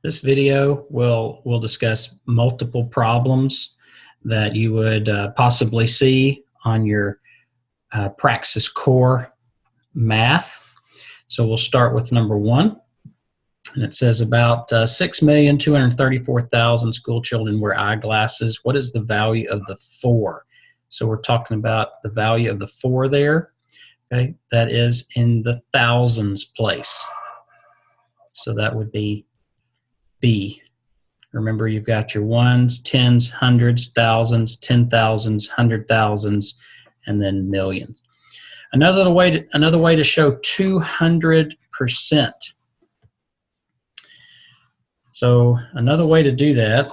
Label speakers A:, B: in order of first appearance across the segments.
A: This video will discuss multiple problems that you would possibly see on your Praxis core math. So we'll start with number 1. And it says about 6,234,000 school children wear eyeglasses. What is the value of the 4? So we're talking about the value of the 4 there. Okay, that is in the thousands place. So that would be B. Remember, you've got your ones, tens, hundreds, thousands, 10,000s, 100,000s, and then millions. Another way to show 200%. So another way to do that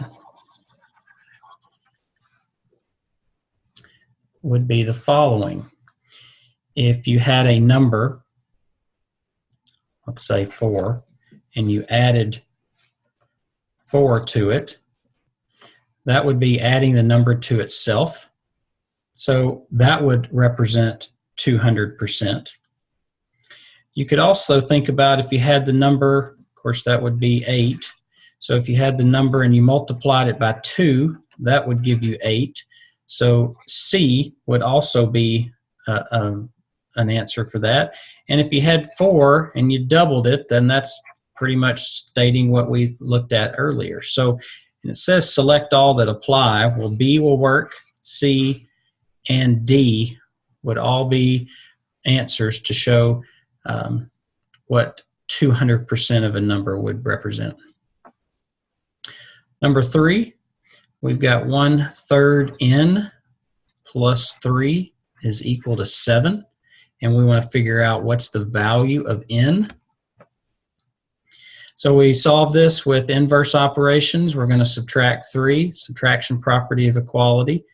A: would be the following. If you had a number, let's say 4, and you added 4 to it, that would be adding the number to itself. So that would represent 200%. You could also think about if you had the number, of course that would be 8. So if you had the number and you multiplied it by 2, that would give you 8. So C would also be an answer for that. And if you had 4 and you doubled it, then that's pretty much stating what we looked at earlier. So and it says select all that apply. Well, B will work, C and D would all be answers to show what 200% of a number would represent. Number 3, we've got 1/3 n plus 3 is equal to 7. And we want to figure out what's the value of n. So we solve this with inverse operations. We're going to subtract 3, subtraction property of equality,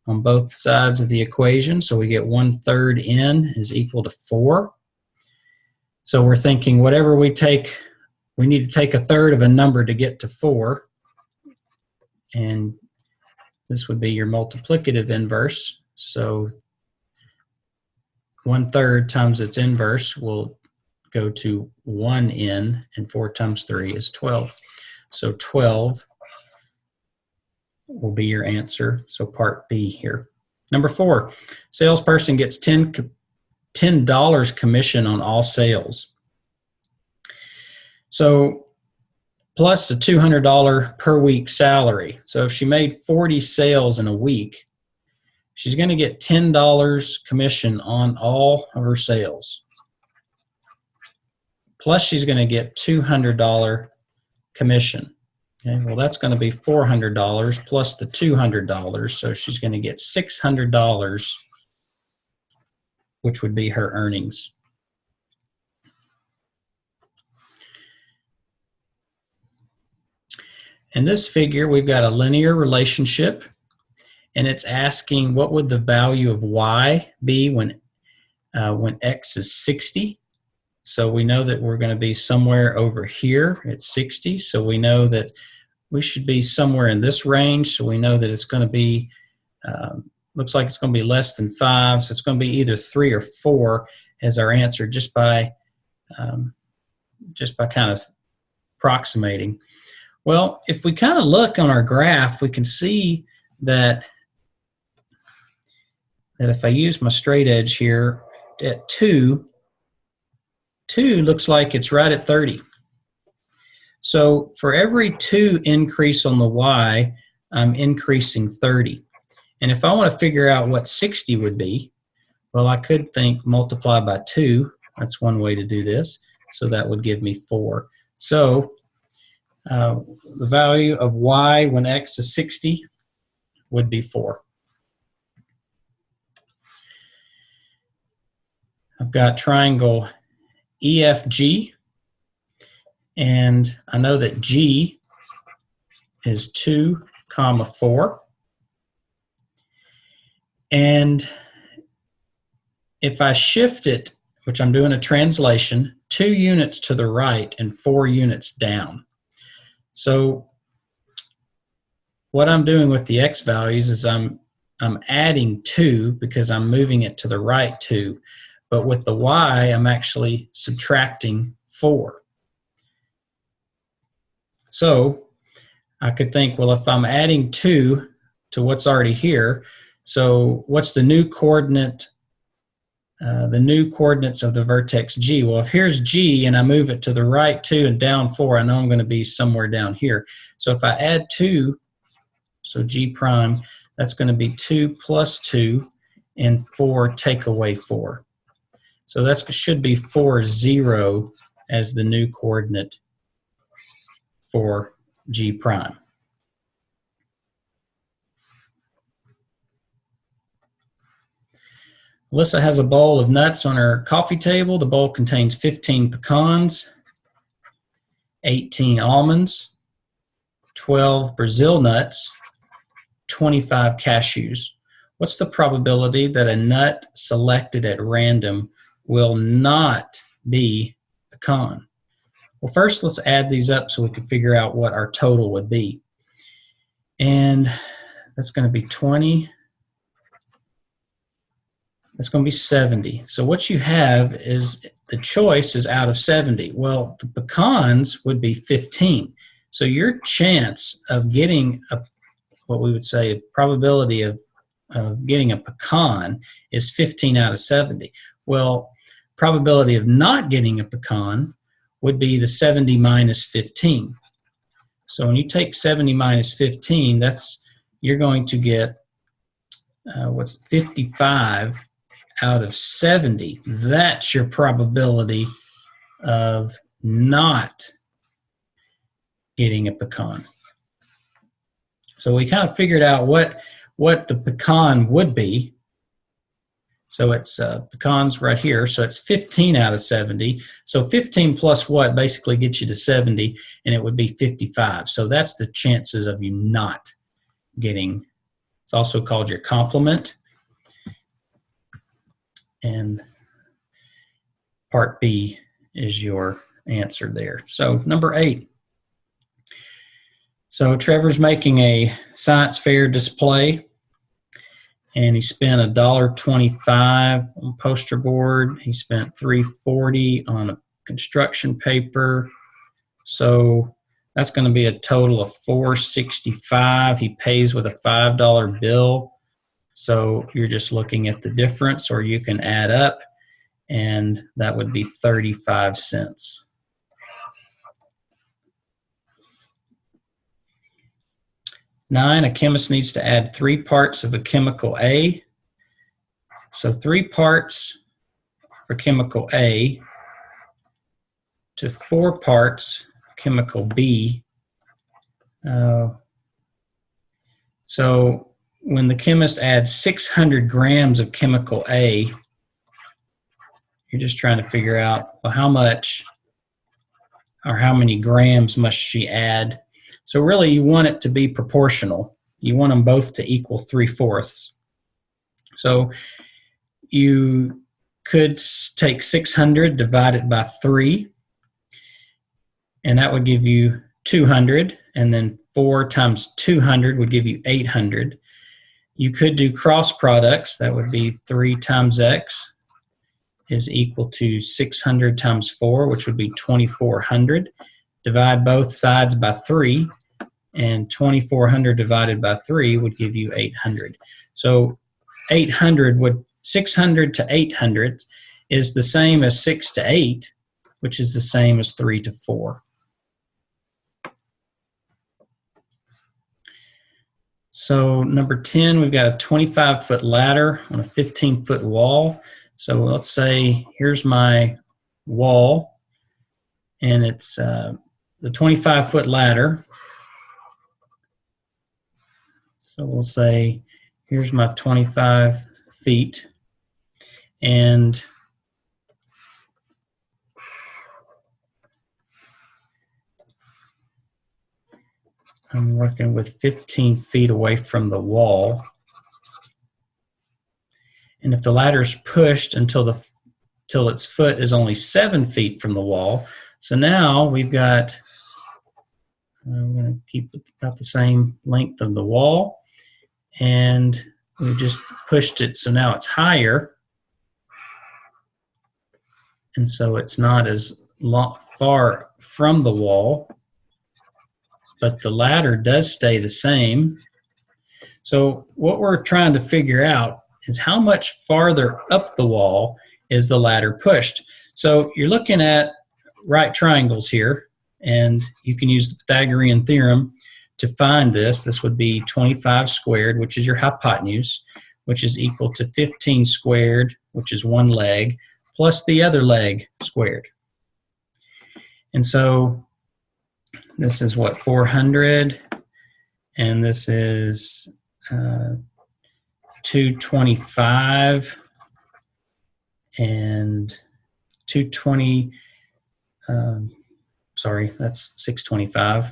A: on both sides of the equation. So we get 1/3 n is equal to 4. So we're thinking whatever we take, we need to take 1/3 of a number to get to 4. And this would be your multiplicative inverse. So 1/3 times its inverse will go to 1n, and 4 times 3 is 12. So 12 will be your answer. So part B here. Number 4, salesperson gets $10 commission on all sales. So plus a $200 per week salary. So if she made 40 sales in a week, she's going to get $10 commission on all of her sales. Plus she's going to get $200 commission. Okay, well that's going to be $400 plus the $200, so she's going to get $600, which would be her earnings. In this figure, we've got a linear relationship, and it's asking what would the value of y be when x is 60. So we know that we're going to be somewhere over here at 60. So we know that we should be somewhere in this range. So we know that it's going to be, looks like it's going to be less than 5. So it's going to be either 3 or 4 as our answer, just by kind of approximating. Well, if we kind of look on our graph, we can see that if I use my straight edge here at 2 looks like it's right at 30. So for every 2 increase on the y, I'm increasing 30. And if I want to figure out what 60 would be, well, I could think multiply by 2. That's one way to do this. So that would give me 4. So the value of y when x is 60 would be 4. I've got triangle EFG, and I know that G is 2, 4. And if I shift it, which I'm doing a translation, 2 units to the right and 4 units down. So what I'm doing with the x values is I'm adding 2 because I'm moving it to the right 2. But with the y, I'm actually subtracting 4. So I could think, well, if I'm adding 2 to what's already here, so what's the new coordinate? The new coordinates of the vertex G. Well, if here's G and I move it to the right 2 and down 4, I know I'm going to be somewhere down here. So if I add 2, so G prime, that's going to be 2 plus 2 and 4 take away 4. So that should be 4, 0 as the new coordinate for G prime. Alyssa has a bowl of nuts on her coffee table. The bowl contains 15 pecans, 18 almonds, 12 Brazil nuts, 25 cashews. What's the probability that a nut selected at random will not be pecan? Well, first let's add these up so we can figure out what our total would be. And that's going to be 20. That's going to be 70. So what you have is the choice is out of 70. Well, the pecans would be 15. So your chance of getting what we would say a probability of getting a pecan is 15 out of 70. Well, probability of not getting a pecan would be the 70 minus 15. So when you take 70 minus 15, you're going to get what's 55 out of 70. That's your probability of not getting a pecan. So we kind of figured out what the pecan would be. So it's pecans right here. So it's 15 out of 70. So 15 plus what basically gets you to 70, and it would be 55. So that's the chances of you not getting. It's also called your complement. And part B is your answer there. So number 8. So Trevor's making a science fair display, and he spent $1.25 on poster board. He spent $3.40 on a construction paper. So that's going to be a total of $4.65. He pays with a $5 bill. So you're just looking at the difference, or you can add up, and that would be 35 cents. Nine, a chemist needs to add 3 parts of a chemical A. So 3 parts for chemical A to 4 parts chemical B. So when the chemist adds 600 grams of chemical A, you're just trying to figure out, well, how much or how many grams must she add. So really you want it to be proportional. You want them both to equal 3/4. So you could take 600, divide it by 3, and that would give you 200, and then 4 times 200 would give you 800. You could do cross products. That would be 3 times x is equal to 600 times 4, which would be 2400. Divide both sides by 3, and 2400 divided by 3 would give you 800. So 600 to 800 is the same as 6 to 8, which is the same as 3 to 4. So number 10, we've got a 25-foot ladder on a 15-foot wall. So let's say here's my wall, and it's the 25-foot ladder. So we'll say here's my 25 feet, and I'm working with 15 feet away from the wall. And if the ladder is pushed until its foot is only 7 feet from the wall, so now we've got, I'm going to keep it about the same length of the wall, and we just pushed it, so now it's higher, and so it's not as far from the wall. but the ladder does stay the same. So what we're trying to figure out is how much farther up the wall is the ladder pushed. So you're looking at right triangles here, and you can use the Pythagorean theorem to find this. This would be 25 squared, which is your hypotenuse, which is equal to 15 squared, which is one leg, plus the other leg squared. And so this is what, 400, and this is 225, and 220, sorry, that's 625.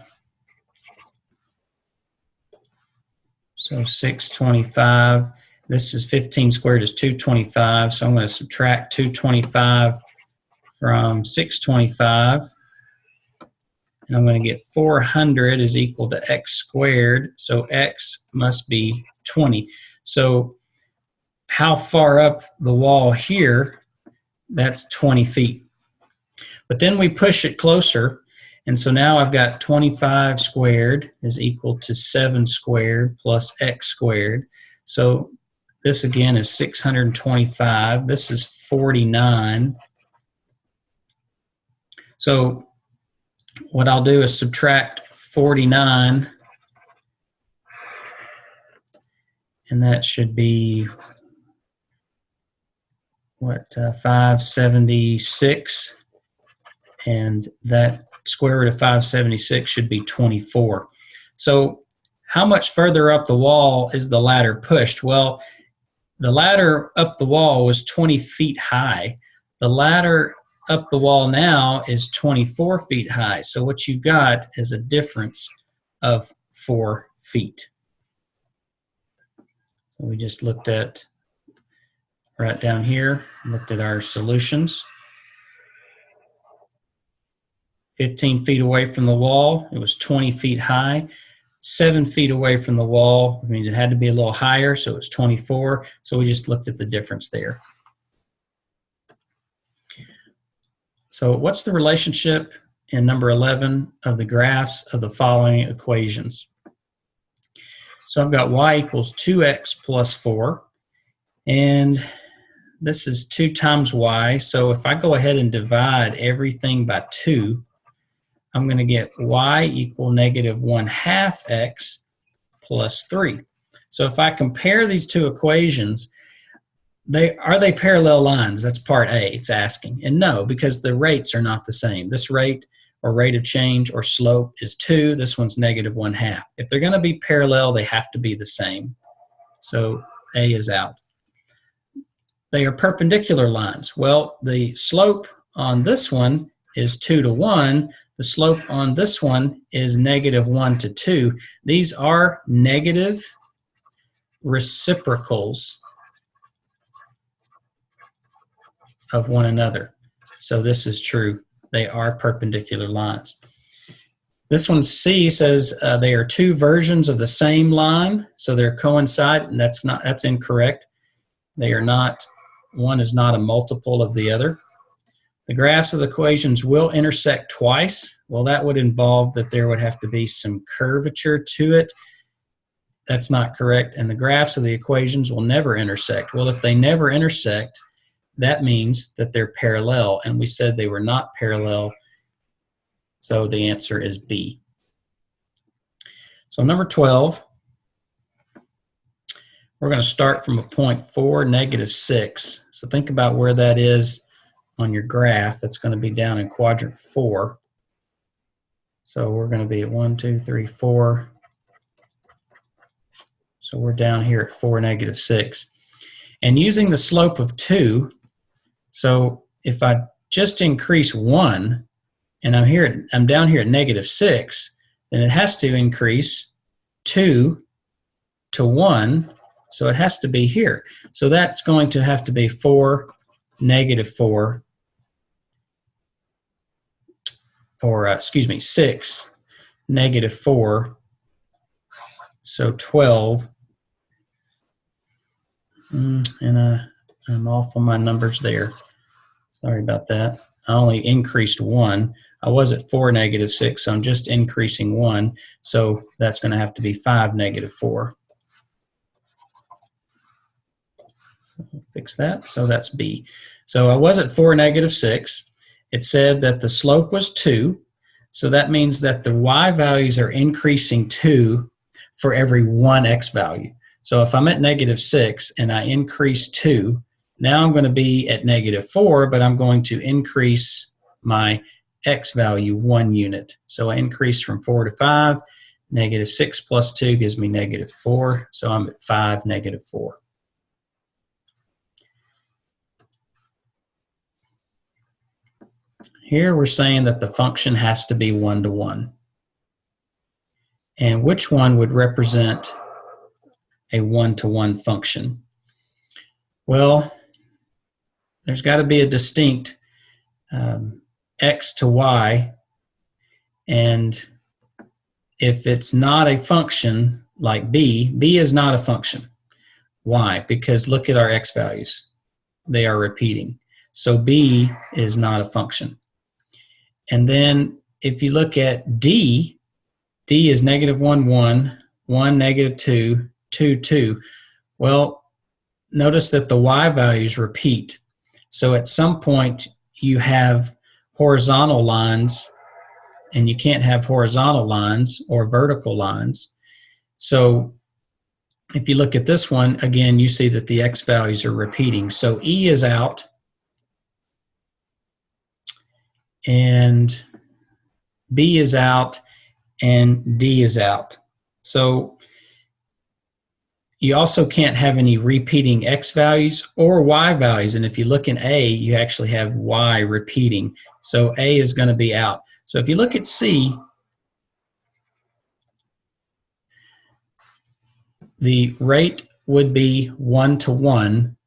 A: So 625, this is 15 squared is 225, so I'm going to subtract 225 from 625, and I'm going to get 400 is equal to x squared, so x must be 20. So how far up the wall here? That's 20 feet. But then we push it closer, and so now I've got 25 squared is equal to 7 squared plus x squared. So this again is 625. This is 49. So what I'll do is subtract 49, and that should be what, 576, and that square root of 576 should be 24. So how much further up the wall is the ladder pushed? Well, the ladder up the wall was 20 feet high. The ladder up the wall now is 24 feet high. So what you've got is a difference of 4 feet. So we just looked at right down here, looked at our solutions. 15 feet away from the wall, it was 20 feet high. 7 feet away from the wall, it means it had to be a little higher, so it was 24. So we just looked at the difference there. So what's the relationship in number 11 of the graphs of the following equations? So I've got y equals 2x plus 4, and this is 2 times y. So if I go ahead and divide everything by 2, I'm going to get y equal negative 1/2 x plus 3. So if I compare these two equations, are they parallel lines? That's part A, it's asking. And no, because the rates are not the same. This rate or rate of change or slope is 2. This one's negative 1/2. If they're going to be parallel, they have to be the same. So A is out. They are perpendicular lines. Well, the slope on this one is 2 to 1. The slope on this one is negative 1 to 2. These are negative reciprocals of one another. So this is true. They are perpendicular lines. This one C says they are 2 versions of the same line, so they're coincident, and that's incorrect. They are not. One is not a multiple of the other. The graphs of the equations will intersect twice. Well, that would involve that there would have to be some curvature to it. That's not correct. And the graphs of the equations will never intersect. Well, if they never intersect, that means that they're parallel, and we said they were not parallel, so the answer is B. So number 12, we're going to start from a point 4, negative 6. So think about where that is on your graph. That's going to be down in quadrant 4. So we're going to be at 1, 2, 3, 4. So we're down here at 4, negative 6. And using the slope of 2, so if I just increase 1, and I'm down here at negative 6, then it has to increase 2 to 1, so it has to be here. So that's going to have to be 4, negative 4, or excuse me, 6, negative 4, so 12. And I'm off on my numbers there. Sorry about that. I only increased 1. I was at 4, -6, so I'm just increasing 1. So that's going to have to be 5, -4. So we'll fix that. So that's B. So I was at 4, -6. It said that the slope was 2. So that means that the y values are increasing 2 for every 1 x value. So if I'm at -6 and I increase 2, now I'm going to be at -4, but I'm going to increase my x value 1 unit. So I increase from 4 to 5. -6 plus 2 gives me -4. So I'm at 5, -4. Here we're saying that the function has to be 1-to-1. And which one would represent a 1-to-1 function? Well, there's got to be a distinct x to y, and if it's not a function like b is not a function. Why? Because look at our x values. They are repeating. So b is not a function. And then if you look at d is -1, 1, 1, -2, 2, 2. Well, notice that the y values repeat. So at some point you have horizontal lines, and you can't have horizontal lines or vertical lines. So if you look at this one, again, you see that the x values are repeating. So E is out, and B is out, and D is out. So you also can't have any repeating x values or y values. And if you look in A, you actually have y repeating. So A is going to be out. So if you look at C, the rate would be 1-to-1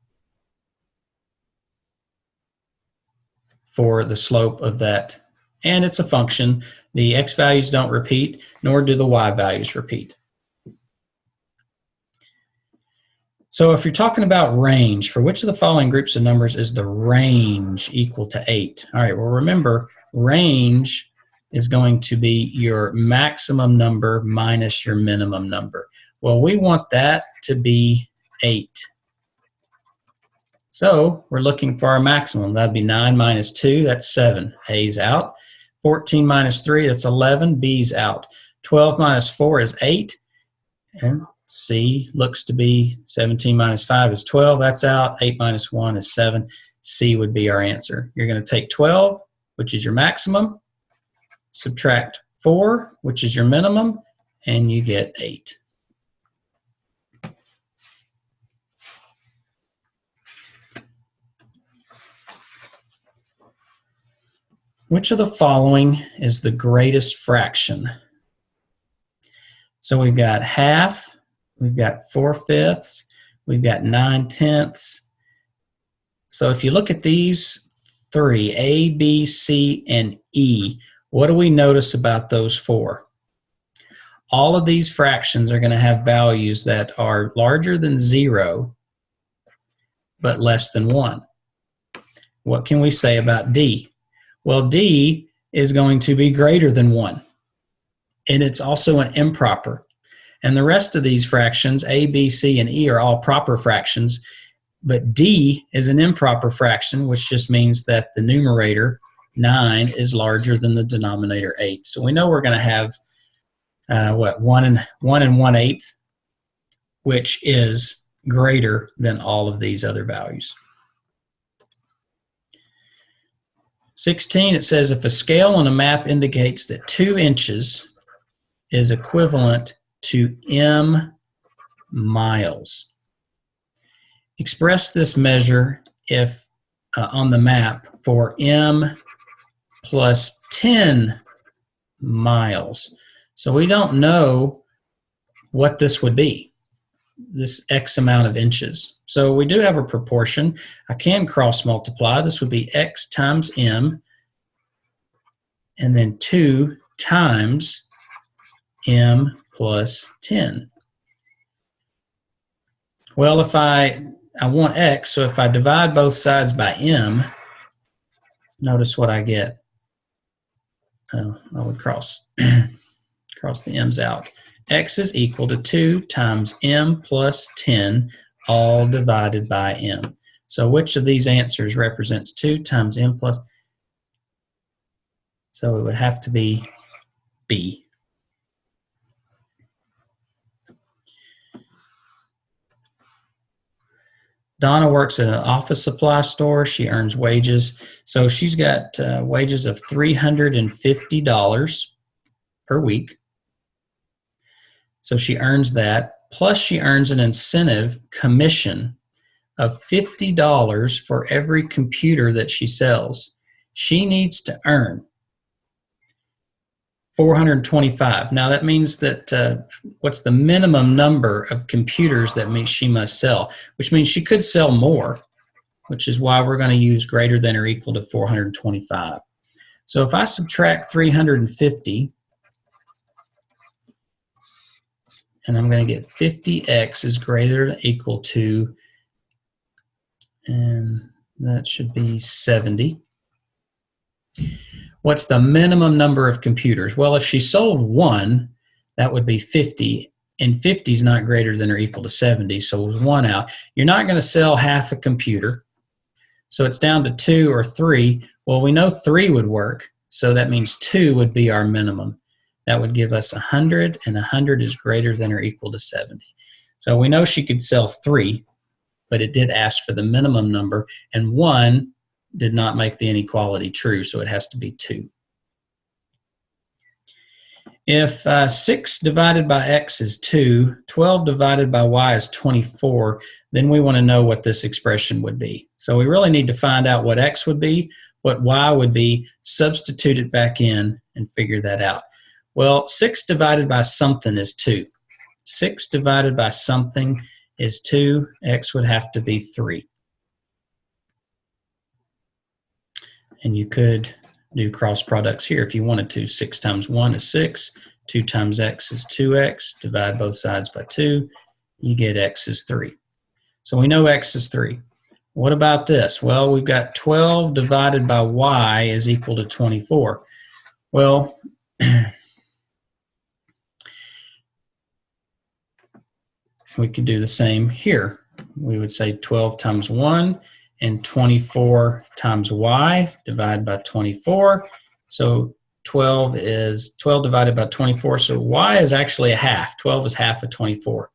A: for the slope of that. And it's a function. The x values don't repeat, nor do the y values repeat. So if you're talking about range, for which of the following groups of numbers is the range equal to 8? All right, well, remember, range is going to be your maximum number minus your minimum number. Well, we want that to be 8. So we're looking for our maximum. That'd be 9 minus 2, that's 7. A's out. 14 minus 3, that's 11. B's out. 12 minus 4 is 8. And C looks to be 17 minus 5 is 12. That's out. 8 minus 1 is 7. C would be our answer. You're going to take 12, which is your maximum, subtract 4, which is your minimum, and you get 8. Which of the following is the greatest fraction? So we've got half, we've got 4/5, we've got 9/10. So if you look at these three, A, B, C, and E, what do we notice about those four? All of these fractions are going to have values that are larger than 0, but less than 1. What can we say about D? Well, D is going to be greater than 1, and it's also an improper. And the rest of these fractions, A, B, C, and E, are all proper fractions, but D is an improper fraction, which just means that the numerator, 9, is larger than the denominator, 8. So we know we're going to have, 1 and 1/8, which is greater than all of these other values. 16, it says if a scale on a map indicates that 2 inches is equivalent to m miles, express this measure if on the map for m plus 10 miles. So we don't know what this would be, this X amount of inches. So we do have a proportion. I can cross multiply. This would be X times M, and then 2 times M plus 10. Well, if I want X, so if I divide both sides by M, notice what I get. I would cross cross the m's out. X is equal to 2 times m plus 10, all divided by m. So which of these answers represents 2 times m plus? So it would have to be B. Donna works at an office supply store. She earns wages. So she's got wages of $350 per week. So she earns that. Plus she earns an incentive commission of $50 for every computer that she sells. She needs to earn 425. Now that means that what's the minimum number of computers that she must sell, which means she could sell more, which is why we're going to use greater than or equal to 425. So if I subtract 350, and I'm going to get 50x is greater than or equal to, and that should be 70. What's the minimum number of computers? Well, if she sold one, that would be 50, and 50 is not greater than or equal to 70, so with one out. You're not going to sell half a computer, so it's down to 2 or 3. Well, we know 3 would work, so that means 2 would be our minimum. That would give us 100, and 100 is greater than or equal to 70. So we know she could sell 3, but it did ask for the minimum number, and 1 did not make the inequality true, so it has to be 2. If 6 divided by x is 2, 12 divided by y is 24, then we want to know what this expression would be. So we really need to find out what x would be, what y would be, substitute it back in, and figure that out. Well, 6 divided by something is 2. 6 divided by something is 2. X would have to be 3. And you could do cross products here if you wanted to. 6 times 1 is 6. 2 times x is 2x. Divide both sides by 2. You get x is 3. So we know x is 3. What about this? Well, we've got 12 divided by y is equal to 24. Well, we could do the same here. We would say 12 times 1 and 24 times y, divide by 24. So 12 divided by 24. So y is actually a half. 12 is half of 24.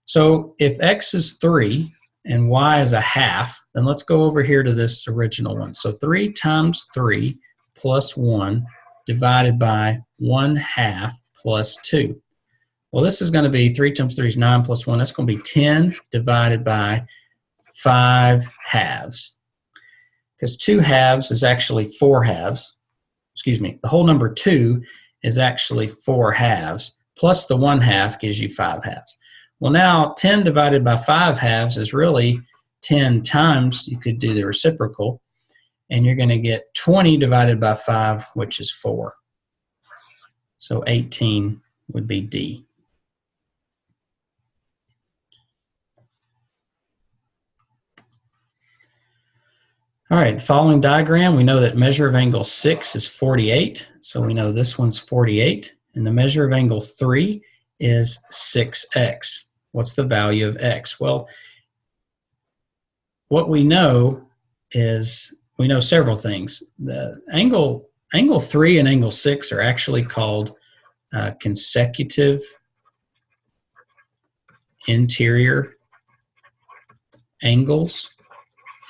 A: So if x is 3 and y is a half, then let's go over here to this original one. So 3 times 3 plus 1 divided by 1/2 plus 2. Well, this is going to be 3 times 3 is 9 plus 1. That's going to be 10 divided by 5/2. Because 2/2 is actually 4/2. Excuse me, the whole number 2 is actually 4/2, plus the 1/2 gives you 5/2. Well, now 10 divided by 5/2 is really 10 times, you could do the reciprocal, and you're going to get 20 divided by 5, which is 4. So 18 would be D. All right, the following diagram, we know that measure of angle 6 is 48. So we know this one's 48. And the measure of angle 3 is 6x. What's the value of x? Well, what we know is, we know several things. The angle 3 and angle 6 are actually called consecutive interior angles.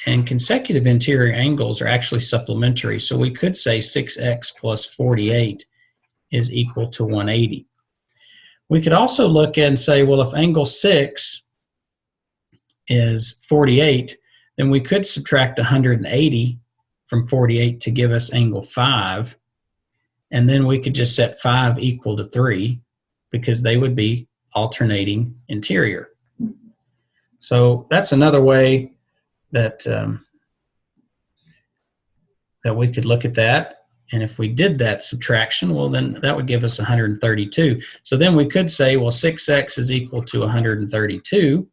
A: And consecutive interior angles are actually supplementary. So we could say 6x plus 48 is equal to 180. We could also look and say, well, if angle 6 is 48, then we could subtract 180 from 48 to give us angle 5. And then we could just set 5 equal to 3 because they would be alternating interior. So that's another way that that we could look at that. And if we did that subtraction, well, then that would give us 132. So then we could say, well, 6x is equal to 132,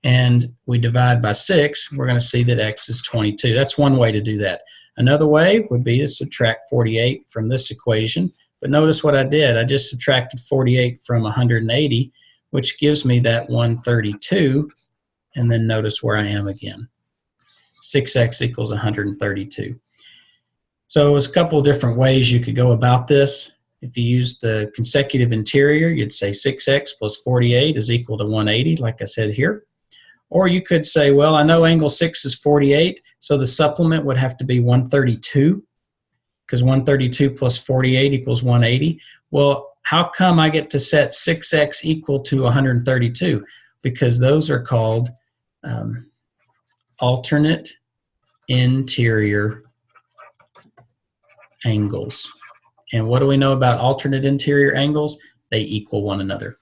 A: and we divide by 6, we're going to see that x is 22. That's one way to do that. Another way would be to subtract 48 from this equation. But notice what I did. I just subtracted 48 from 180, which gives me that 132. And then notice where I am again. 6x equals 132. So there's a couple of different ways you could go about this. If you use the consecutive interior, you'd say 6x plus 48 is equal to 180, like I said here. Or you could say, well, I know angle 6 is 48, so the supplement would have to be 132, because 132 plus 48 equals 180. Well, how come I get to set 6x equal to 132? Because those are called alternate interior angles. And what do we know about alternate interior angles? They equal one another.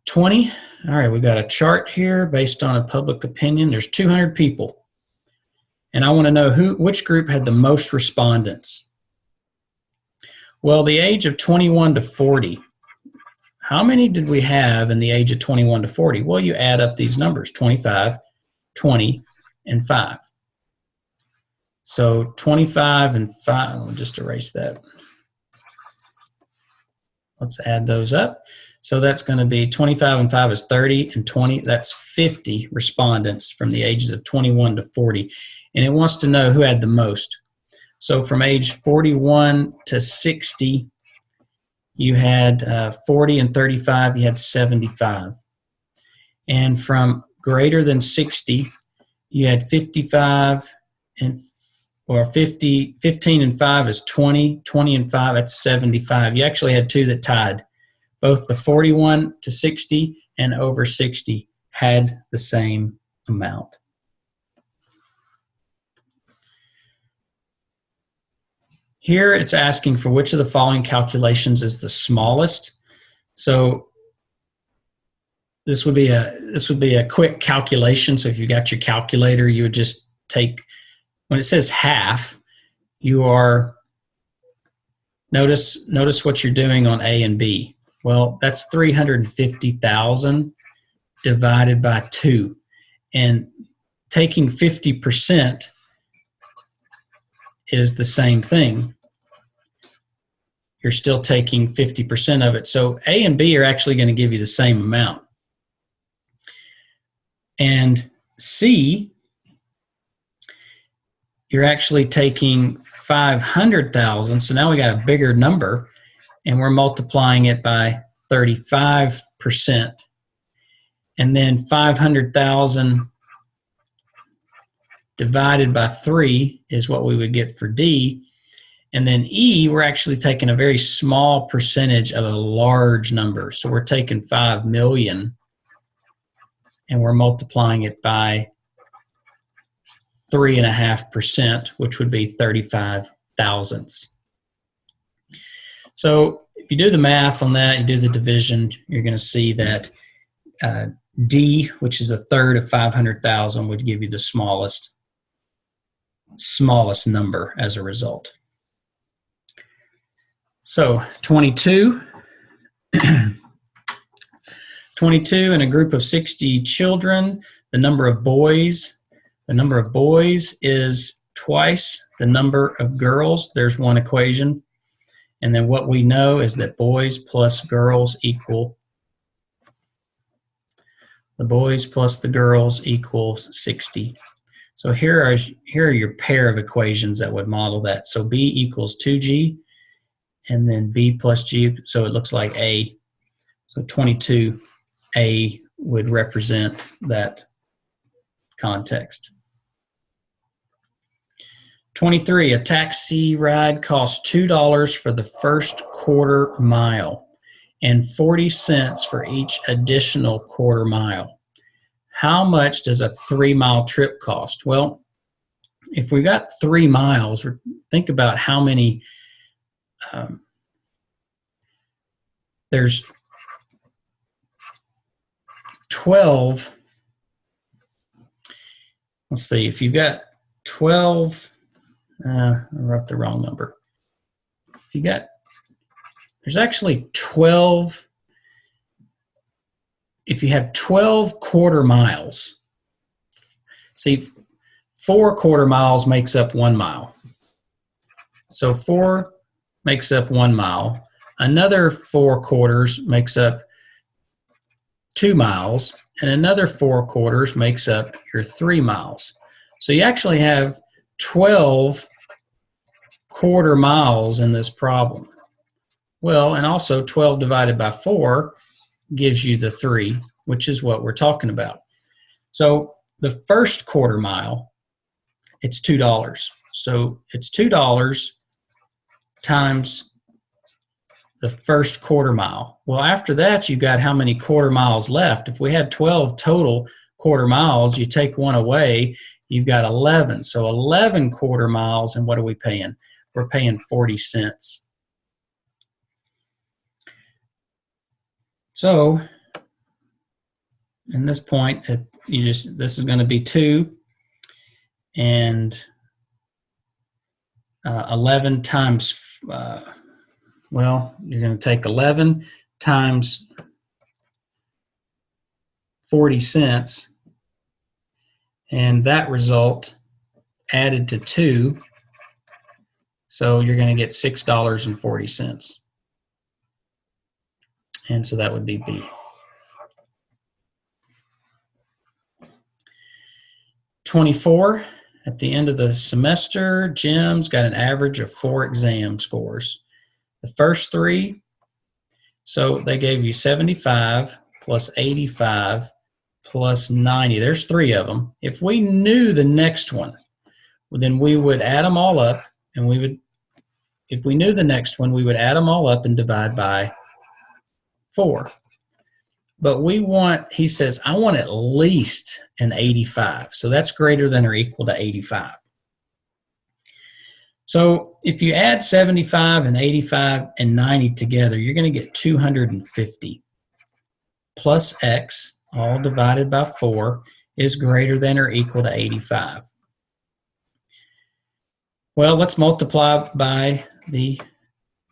A: 20. All right, we've got a chart here based on a public opinion. There's 200 people. And I want to know which group had the most respondents. Well, the age of 21 to 40. How many did we have in the age of 21 to 40? Well, you add up these numbers, 25, 20, and 5. So 25 and 5, I'll just erase that. Let's add those up. So that's going to be 25 and 5 is 30, and 20, that's 50 respondents from the ages of 21 to 40. And it wants to know who had the most. So from age 41 to 60, you had 40 and 35, you had 75. And from greater than 60, you had 55 and 15 and 5 is 20, 20 and 5, that's 75. You actually had two that tied. Both the 41 to 60 and over 60 had the same amount. Here it's asking for which of the following calculations is the smallest. So this would be a quick calculation. So if you got your calculator, you would just take, when it says half, you are, notice what you're doing on A and B. Well, that's 350,000 divided by 2. And taking 50% is the same thing. You're still taking 50% of it. So A and B are actually going to give you the same amount. And C, you're actually taking 500,000. So now we got a bigger number, and we're multiplying it by 35%. And then 500,000 divided by 3 is what we would get for D. And then E, we're actually taking a very small percentage of a large number. So we're taking 5 million, and we're multiplying it by 3.5%, which would be 35 thousandths. So if you do the math on that, you do the division, you're going to see that D, which is a third of 500,000, would give you the smallest number as a result. So 22. 22 in a group of 60 children, the number of boys is twice the number of girls. There's one equation. And then what we know is that boys plus girls equal, the boys plus the girls equals 60. So here are your pair of equations that would model that. So B equals 2G, and then B plus G, so it looks like A. So 22A would represent that context. 23, a taxi ride costs $2 for the first quarter mile and 40 cents for each additional quarter mile. How much does a 3-mile trip cost? Well, if we got 3 miles, think about how many, there's 12, let's see, if you've got 12, I wrote the wrong number. If you got, there's actually 12, if you have 12 quarter miles, See, 4 quarter miles makes up 1 mile. So 4 makes up 1 mile. Another 4 quarters makes up 2 miles, and another 4 quarters makes up your 3 miles. So you actually have 12 quarter miles in this problem. Well, and also 12 divided by 4 gives you the 3, which is what we're talking about. So the first quarter mile, it's $2. So it's $2 times the first quarter mile. Well, after that, you've got how many quarter miles left? If we had 12 total quarter miles, you take one away, you've got 11. So 11 quarter miles, and what are we paying? We're paying 40 cents. So, in this point, this is going to be 2, and 11 times, well, you're going to take 11 times 40 cents, and that result added to 2, so you're going to get $6.40. And so that would be B. 24, at the end of the semester, Jim's got an average of 4 exam scores. The first 3, so they gave you 75 plus 85 plus 90. There's 3 of them. If we knew the next one, then we would add them all up, and we would, if we knew the next one, we would add them all up and divide by 4. But we want, he says, I want at least an 85. So that's greater than or equal to 85. So if you add 75 and 85 and 90 together, you're going to get 250 plus x, all divided by 4, is greater than or equal to 85. Well, let's multiply by the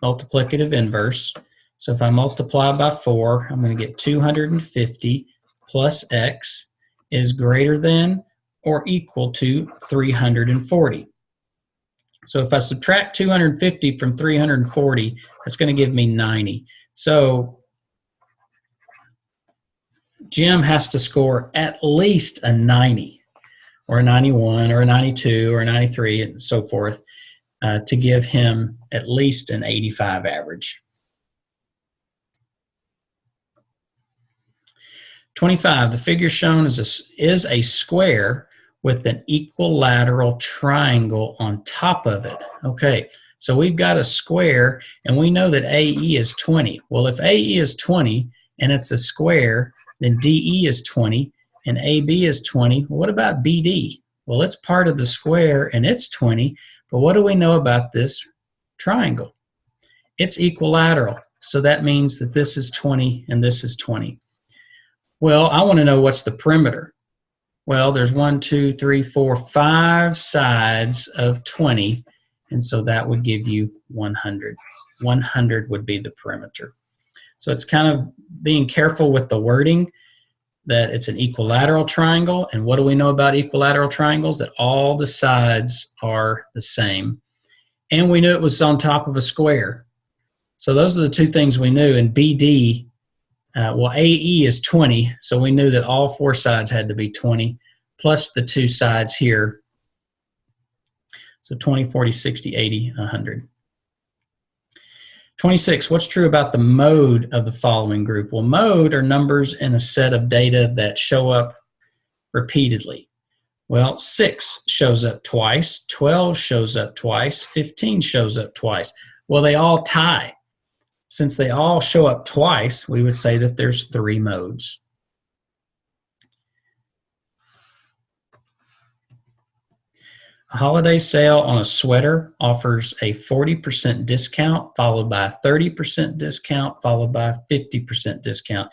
A: multiplicative inverse. So if I multiply by 4, I'm going to get 250 plus x is greater than or equal to 340. So if I subtract 250 from 340, that's going to give me 90. So Jim has to score at least a 90 or a 91 or a 92 or a 93 and so forth to give him at least an 85 average. 25, the figure shown is a square with an equilateral triangle on top of it. Okay, so we've got a square, and we know that AE is 20. Well, if AE is 20 and it's a square, then DE is 20 and AB is 20. Well, what about BD? Well, it's part of the square and it's 20, but what do we know about this triangle? It's equilateral, so that means that this is 20 and this is 20. Well, I want to know what's the perimeter. Well, there's 1, 2, 3, 4, 5 sides of 20, and so that would give you 100. 100 would be the perimeter. So it's kind of being careful with the wording that it's an equilateral triangle, and what do we know about equilateral triangles? That all the sides are the same. And we knew it was on top of a square. So those are the 2 things we knew, and BD, well, AE is 20, so we knew that all 4 sides had to be 20, plus the 2 sides here. So 20, 40, 60, 80, 100. 26, what's true about the mode of the following group? Well, mode are numbers in a set of data that show up repeatedly. Well, 6 shows up twice, 12 shows up twice, 15 shows up twice. Well, they all tie. Since they all show up twice, we would say that there's 3 modes. A holiday sale on a sweater offers a 40% discount, followed by a 30% discount, followed by a 50% discount.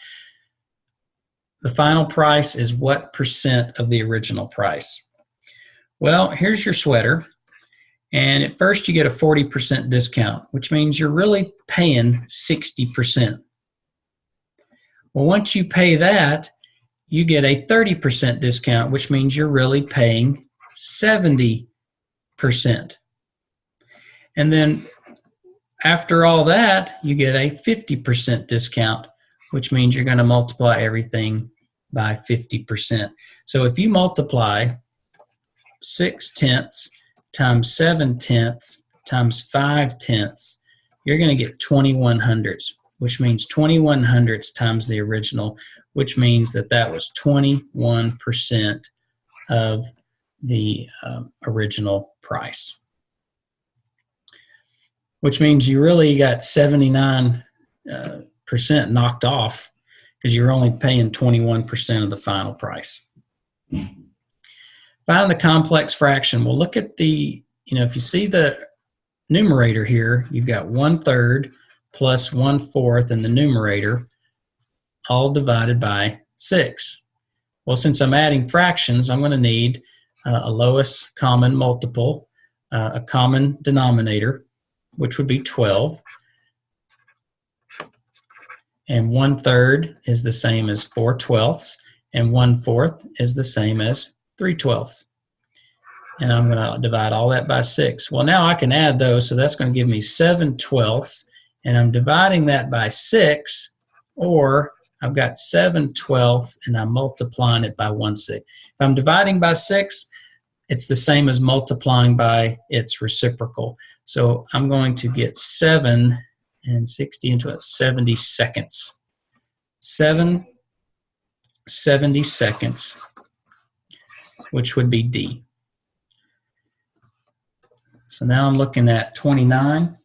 A: The final price is what percent of the original price? Well, here's your sweater. And at first you get a 40% discount, which means you're really paying 60%. Well, once you pay that, you get a 30% discount, which means you're really paying 70%. And then after all that, you get a 50% discount, which means you're going to multiply everything by 50%. So if you multiply 6/10 times 7/10 times 5/10, you're going to get 21/100, which means 21/100 times the original, which means that that was 21% of the original price. Which means you really got 79% knocked off because you're only paying 21% of the final price. Find the complex fraction. Well, look at the, if you see the numerator here, you've got 1/3 plus 1/4 in the numerator, all divided by 6. Well, since I'm adding fractions, I'm going to need a lowest common multiple, a common denominator, which would be 12. And 1/3 is the same as 4/12, and 1/4 is the same as 3/12. And I'm going to divide all that by 6. Well, now I can add those, so that's going to give me 7/12, and I'm dividing that by 6, or I've got 7/12, and I'm multiplying it by 1/6. If I'm dividing by 6, it's the same as multiplying by its reciprocal. So I'm going to get 7 and 60 into 70 seconds. 70 seconds, which would be D. So now I'm looking at 29.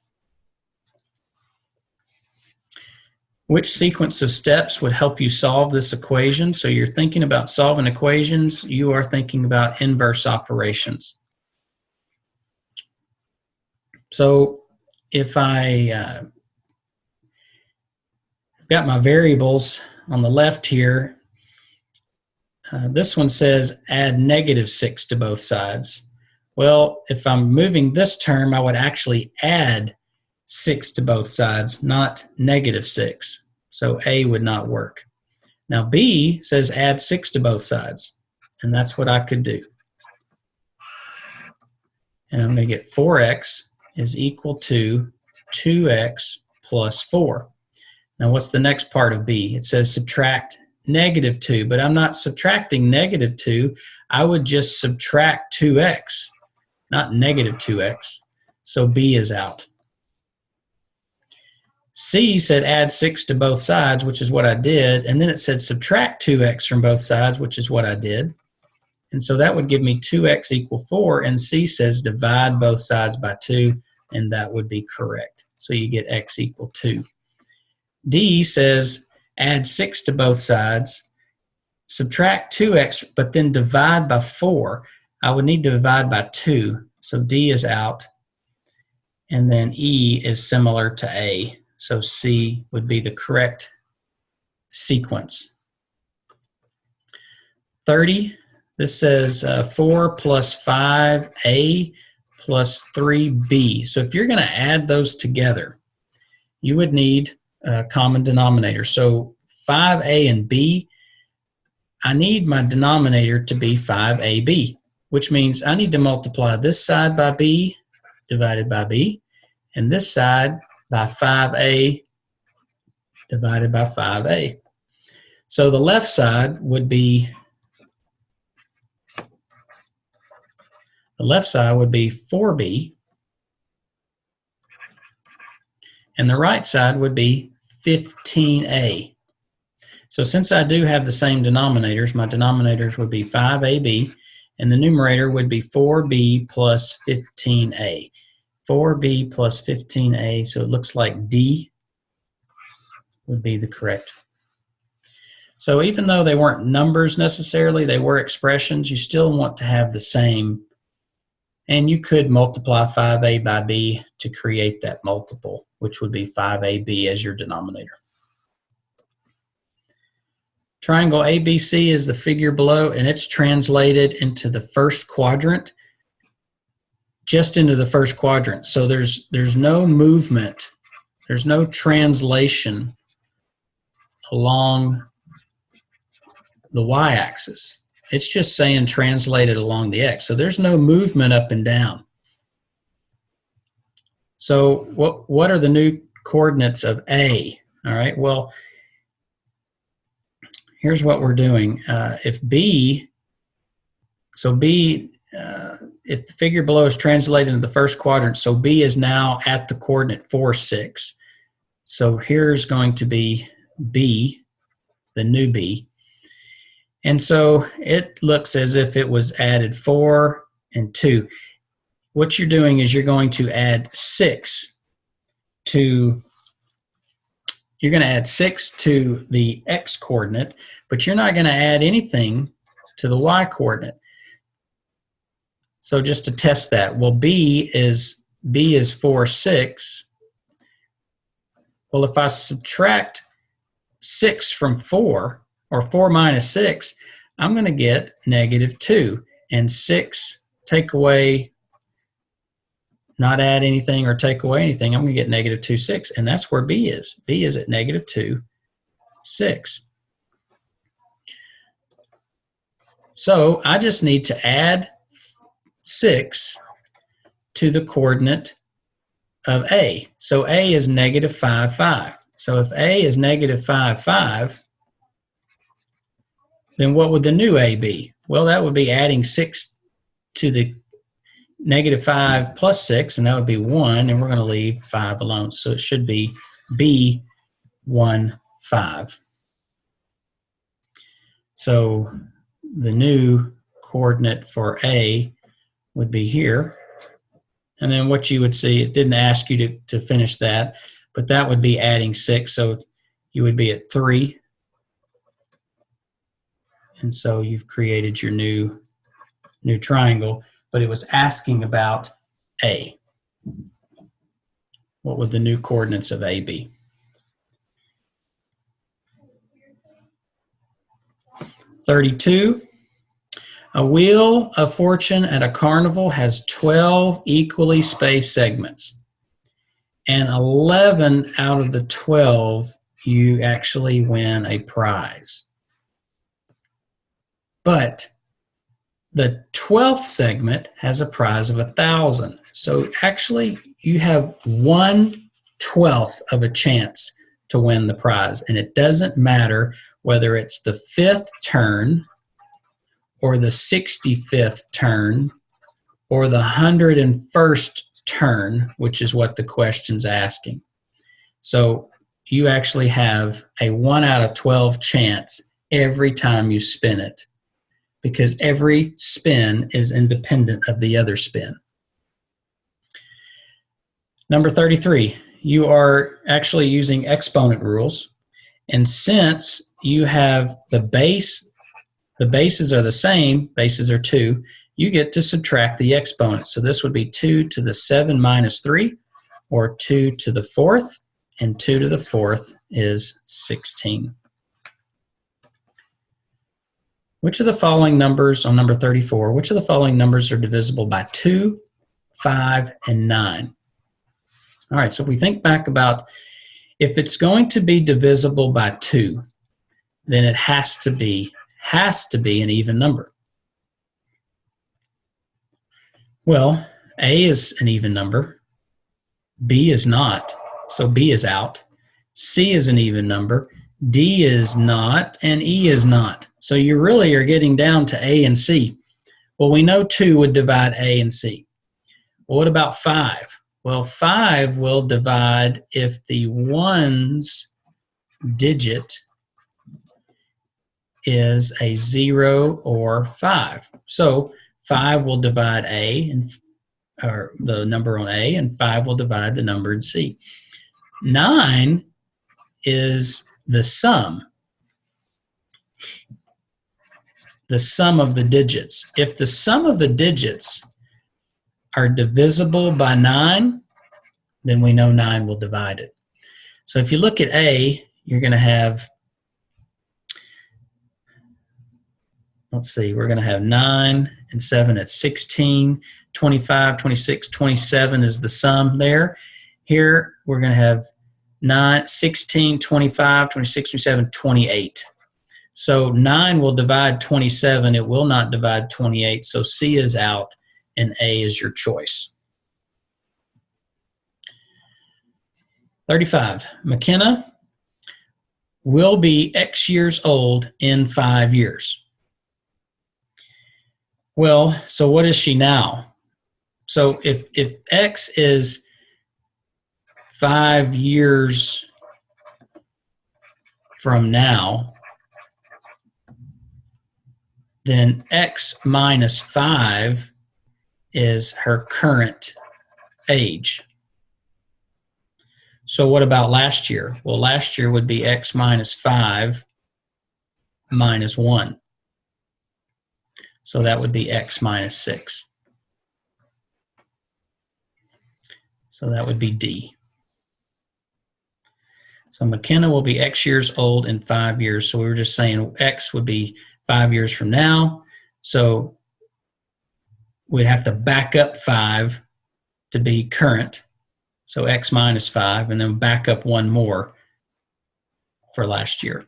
A: Which sequence of steps would help you solve this equation? So you're thinking about solving equations, you are thinking about inverse operations. So if I've got my variables on the left here, this one says add -6 to both sides. Well, if I'm moving this term, I would actually add 6 to both sides, not -6. So A would not work. Now B says add 6 to both sides, and that's what I could do. And I'm going to get 4x is equal to 2x plus 4. Now what's the next part of B? It says subtract -2, but I'm not subtracting -2. I would just subtract 2x, not -2x. So B is out. C said add 6 to both sides, which is what I did, and then it said subtract 2x from both sides, which is what I did. And so that would give me 2x equal 4, and C says divide both sides by 2, and that would be correct. So you get x equal 2. D says add 6 to both sides, subtract 2x, but then divide by 4. I would need to divide by 2, so D is out, and then E is similar to A. So C would be the correct sequence. 30, this says 4 plus 5A plus 3B. So if you're going to add those together, you would need a common denominator. So 5A and B, I need my denominator to be 5AB, which means I need to multiply this side by B divided by B, and this side by 5A divided by 5A. So the left side would be 4B, and the right side would be 15A. So since I do have the same denominators, my denominators would be 5AB, and the numerator would be 4B plus 15A. 4B plus 15A, so it looks like D would be the correct. So even though they weren't numbers necessarily, they were expressions, you still want to have the same. And you could multiply 5A by B to create that multiple, which would be 5AB as your denominator. Triangle ABC is the figure below, and it's translated into the first quadrant, just into the first quadrant. So there's no movement, there's no translation along the y-axis. It's just saying translate it along the x. So there's no movement up and down. So what are the new coordinates of A? All right, well, here's what we're doing. If B, if the figure below is translated into the first quadrant, so B is now at the coordinate 4, 6. So here's going to be B, the new B. And so it looks as if it was added 4 and 2. What you're doing is you're going to add 6 to the x coordinate, but you're not going to add anything to the y coordinate. So just to test that, well, B is 4, 6. Well, if I subtract 6 from 4, or 4 minus 6, I'm going to get -2. And 6 take away, not add anything or take away anything, I'm going to get -2, 6. And that's where B is. B is at -2, 6. So I just need to add 6 to the coordinate of A. So A is -5, 5. So if A is -5, 5, then what would the new A be? Well, that would be adding 6 to the -5 plus 6, and that would be 1, and we're going to leave 5 alone. So it should be B, 1, 5. So the new coordinate for A would be here. And then what you would see, it didn't ask you to finish that, but that would be adding 6. So you would be at 3. And so you've created your new triangle, but it was asking about A. What would the new coordinates of A be? (32). A wheel of fortune at a carnival has 12 equally spaced segments, and 11 out of the 12 you actually win a prize. But the 12th segment has a prize of 1,000. So actually you have 1/12 of a chance to win the prize. And it doesn't matter whether it's the 5th turn or the 65th turn or the 101st turn, which is what the question's asking. So you actually have a 1 out of 12 chance every time you spin it, because every spin is independent of the other spin. Number 33, you are actually using exponent rules. And since you have the bases are the same, bases are 2, you get to subtract the exponent. So this would be 2 to the 7 minus 3, or 2 to the 4th, and 2 to the 4th is 16. Which of the following numbers, on number 34, which of the following numbers are divisible by 2, 5, and 9? All right, so if we think back about, if it's going to be divisible by 2, then it has to be an even number. Well, A is an even number, B is not, so B is out. C is an even number, D is not, and E is not. So you really are getting down to A and C. Well, we know 2 would divide A and C. Well, what about 5? Well, 5 will divide if the 1's digit is a 0 or 5. So 5 will divide A, or the number on A, and 5 will divide the number in C. 9 is the sum of the digits. If the sum of the digits are divisible by 9, then we know 9 will divide it. So if you look at A, you're going to have, let's see, we're going to have 9 and 7 at 16, 25, 26, 27 is the sum there. Here we're going to have 9, 16, 25, 26, 27, 28. So 9 will divide 27. It will not divide 28. So C is out, and A is your choice. 35. McKenna will be X years old in 5 years. Well, so what is she now? So if X is 5 years from now, then X minus 5 is her current age. So what about last year? Well, last year would be X minus 5 minus 1. So that would be X minus 6. So that would be D. So McKenna will be X years old in 5 years. So we were just saying X would be 5 years from now. So we'd have to back up 5 to be current. So X minus 5, and then back up 1 more for last year.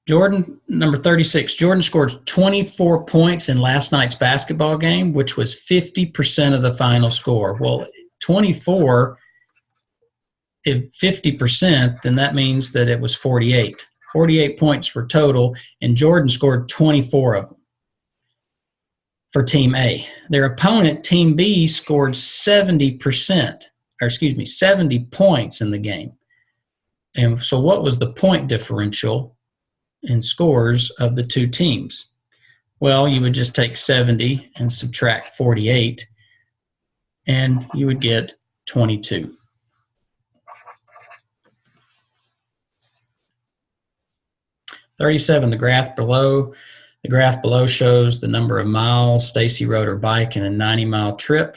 A: Jordan, number 36, Jordan scored 24 points in last night's basketball game, which was 50% of the final score. Well, 24, if 50%, then that means that it was 48. 48 points were total, and Jordan scored 24 of them for Team A. Their opponent, Team B, scored 70 points in the game. And so what was the point differential in scores of the two teams? Well, you would just take 70 and subtract 48, and you would get 22. The graph below shows the number of miles Stacy rode her bike in a 90-mile trip.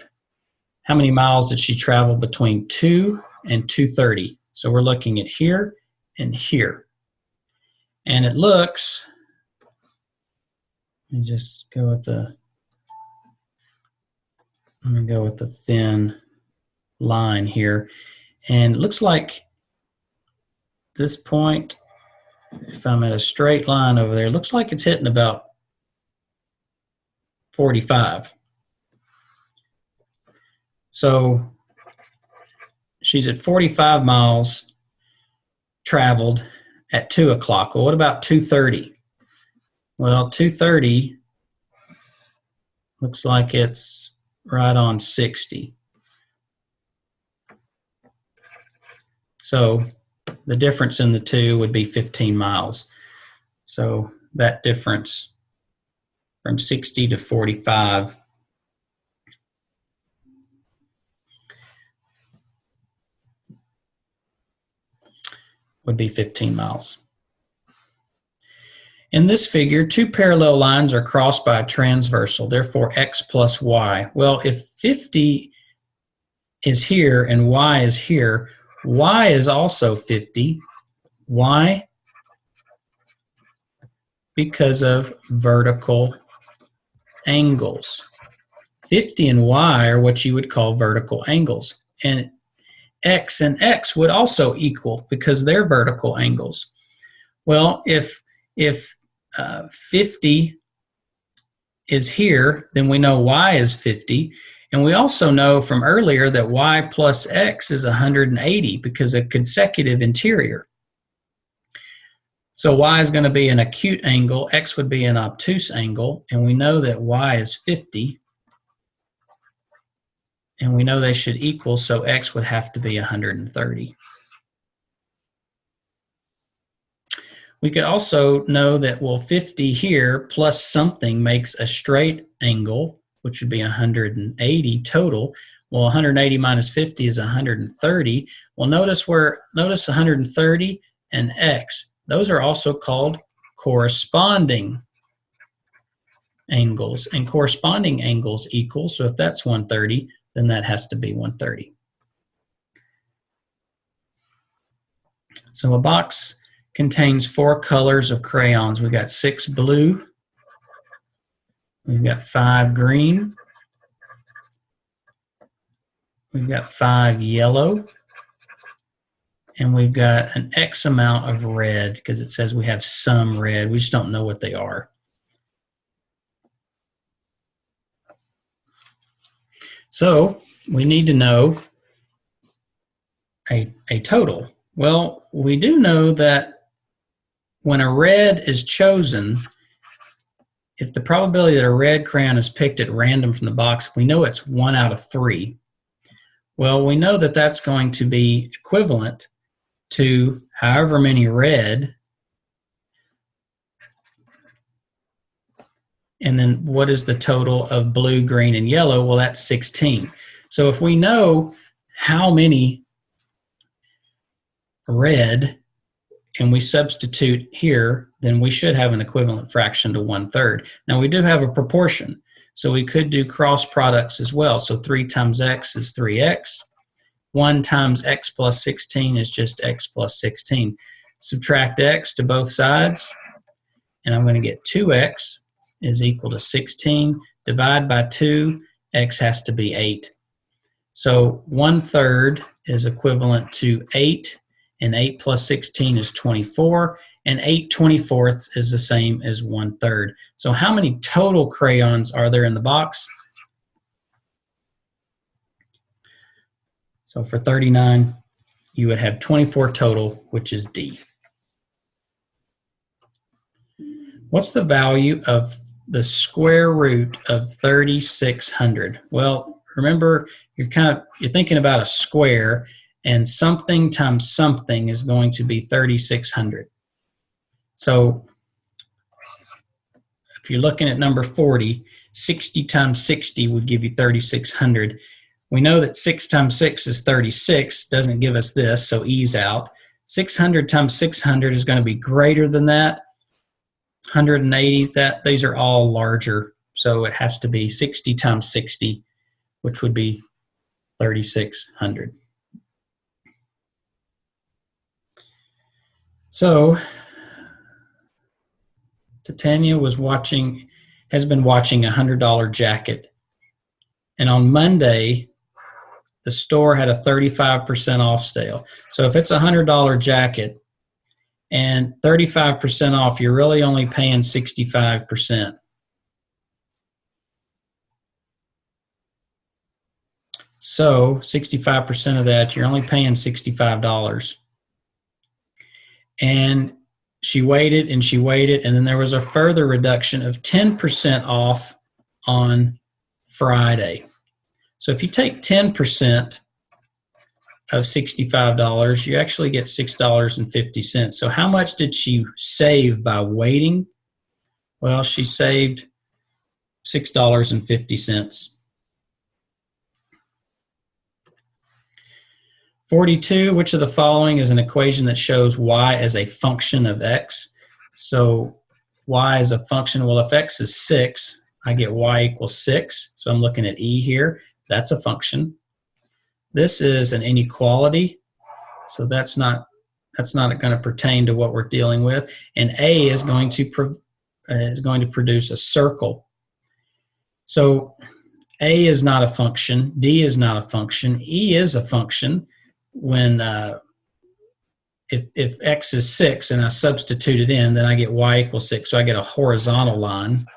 A: How many miles did she travel between 2 and 2:30? So we're looking at here and here. And it looks, let me just go with the, thin line here. And it looks like this point, if I'm at a straight line over there, it looks like it's hitting about 45. So she's at 45 miles traveled at 2 o'clock. Well, what about 2:30? Well, 2:30 looks like it's right on 60. So the difference in the two would be 15 miles. So that difference from 60 to 45 would be 15 miles. In this figure, two parallel lines are crossed by a transversal, therefore x plus y. Well, if 50 is here and y is here, y is also 50. Why? Because of vertical angles. 50 and y are what you would call vertical angles. And x and x would also equal because they're vertical angles. Well, if 50 is here, then we know y is 50. And we also know from earlier that y plus x is 180 because of consecutive interior. So y is going to be an acute angle, x would be an obtuse angle, and we know that y is 50. And we know they should equal, so x would have to be 130. We could also know that, well, 50 here plus something makes a straight angle, which would be 180 total. Well, 180 minus 50 is 130. Well, notice 130 and x. Those are also called corresponding angles, and corresponding angles equal. So if that's 130, then that has to be 130. So a box contains 4 colors of crayons. We've got 6 blue, we've got 5 green, we've got 5 yellow, and we've got an X amount of red because it says we have some red. We just don't know what they are. So we need to know a total. Well, we do know that when a red is chosen, if the probability that a red crayon is picked at random from the box, we know it's 1 out of 3. Well, we know that that's going to be equivalent to however many red, and then what is the total of blue, green, and yellow? Well, that's 16. So if we know how many red and we substitute here, then we should have an equivalent fraction to 1/3. Now we do have a proportion, so we could do cross products as well. So 3 times x is 3x. 1 times x plus 16 is just x plus 16. Subtract x to both sides, and I'm going to get 2x is equal to 16. Divide by 2, x has to be 8. So 1/3 is equivalent to 8, and 8 plus 16 is 24, and 8/24 is the same as 1/3. So how many total crayons are there in the box? So for 39, you would have 24 total, which is D. What's the value of the square root of 3,600? Well, remember, you're thinking about a square, and something times something is going to be 3,600. So if you're looking at number 40, 60 times 60 would give you 3,600. We know that 6 times 6 is 36, doesn't give us this, so E's out. 600 times 600 is going to be greater than that. 180, these are all larger, so it has to be 60 times 60, which would be 3,600. So Titania has been watching a $100 jacket, and on Monday the store had a 35% off sale. So if it's a $100 jacket and 35% off, you're really only paying 65%. So 65% of that, you're only paying $65. And she waited and she waited, and then there was a further reduction of 10% off on Friday. So if you take 10% of $65, you actually get $6.50. So how much did she save by waiting? Well, she saved $6.50. 42, which of the following is an equation that shows y as a function of x? So y is a function, well, if x is 6, I get y equals 6. So I'm looking at E here. That's a function. This is an inequality, so that's not going to pertain to what we're dealing with. And A is going to produce a circle. So A is not a function. D is not a function. E is a function. When if x is 6 and I substitute it in, then I get y equals 6. So I get a horizontal line.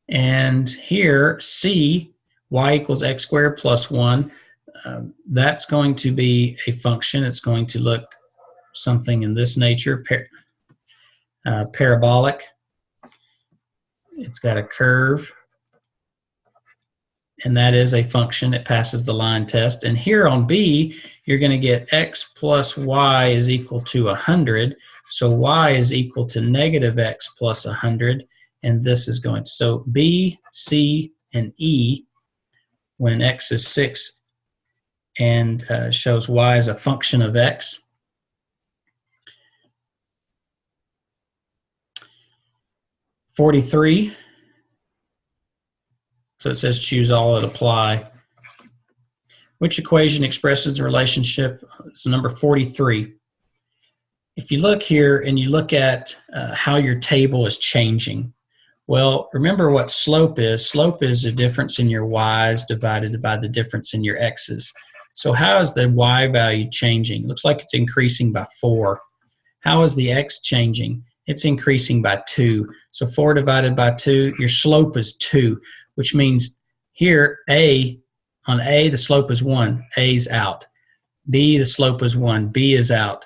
A: And here, C, y equals x squared plus 1, that's going to be a function. It's going to look something in this nature, parabolic. It's got a curve, and that is a function. It passes the line test. And here on B, you're going to get x plus y is equal to 100. So y is equal to negative x plus 100. And this is going to, so B, C, and E, when x is 6 and shows y as a function of x. (43). So it says choose all that apply. Which equation expresses the relationship? So number 43. If you look here and you look at how your table is changing, well, remember what slope is. Slope is the difference in your y's divided by the difference in your x's. So how is the y value changing? Looks like it's increasing by 4. How is the x changing? It's increasing by 2. So 4 divided by 2, your slope is 2, which means here on A, the slope is 1. A's out. B, the slope is 1. B is out.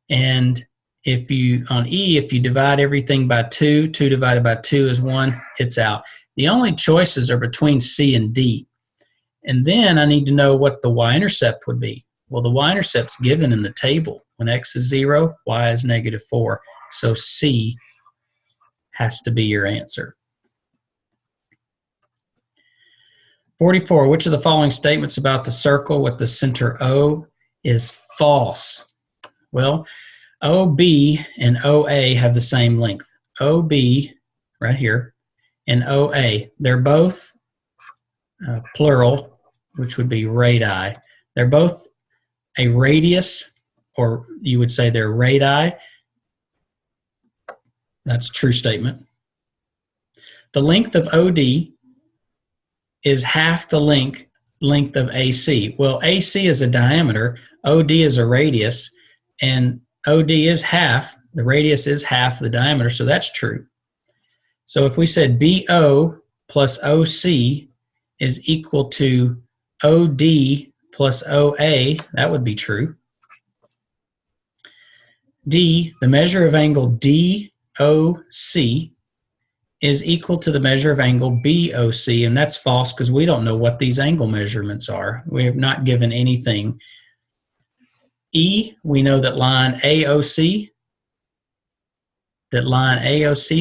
A: And on E, if you divide everything by 2, 2 divided by 2 is 1, it's out. The only choices are between C and D. And then I need to know what the y-intercept would be. Well, the y-intercept's given in the table. When x is 0, y is -4. So C has to be your answer. 44, which of the following statements about the circle with the center O is false? Well, OB and OA have the same length. OB, right here, and OA, they're both plural, which would be radii. They're both a radius, or you would say they're radii. That's a true statement. The length of OD is half the length of AC. Well, AC is a diameter, OD is a radius, and OD is half, the radius is half the diameter, so that's true. So if we said BO plus OC is equal to OD plus OA, that would be true. D, the measure of angle DOC is equal to the measure of angle BOC, and that's false because we don't know what these angle measurements are. We have not given anything. E, we know that line AOC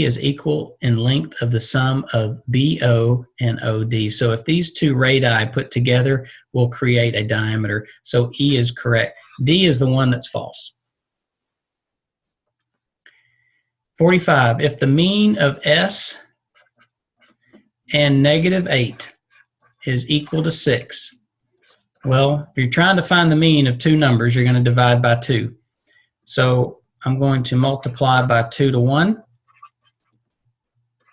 A: is equal in length of the sum of BO and OD. So if these two radii put together will create a diameter. So E is correct. D is the one that's false. 45, if the mean of S and -8 is equal to 6, well, if you're trying to find the mean of two numbers, you're going to divide by 2. So I'm going to multiply by 2 to 1,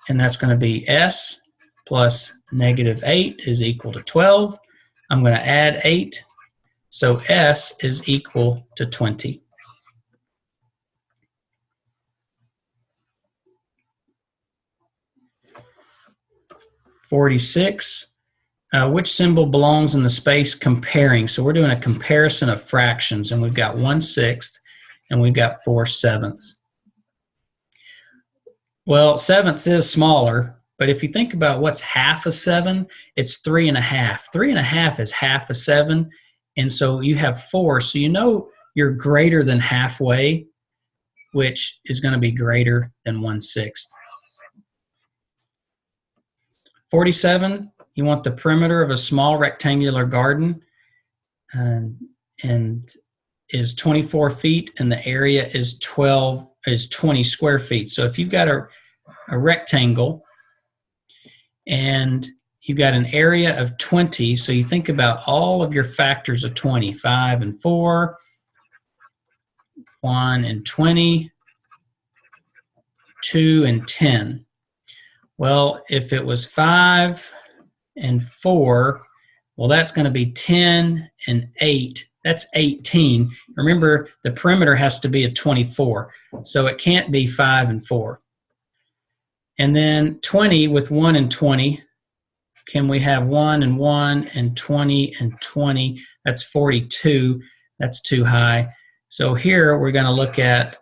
A: and that's going to be S plus -8 is equal to 12. I'm going to add 8, so S is equal to 20. 46, which symbol belongs in the space comparing? So we're doing a comparison of fractions, and we've got 1/6 and we've got 4/7. Well, sevenths is smaller, but if you think about what's half a 7, it's 3 1/2. 3 1/2 is half a 7, and so you have 4, so you know you're greater than halfway, which is going to be greater than 1/6. 47, you want the perimeter of a small rectangular garden and is 24 feet, and the area is 20 square feet. So if you've got a rectangle and you've got an area of 20, so you think about all of your factors of 20, 5 and 4, 1 and 20, 2 and 10. Well, if it was 5 and 4, well, that's going to be 10 and 8. That's 18. Remember, the perimeter has to be a 24, so it can't be 5 and 4. And then 20 with 1 and 20, can we have 1 and 1 and 20 and 20? That's 42. That's too high. So here we're going to look at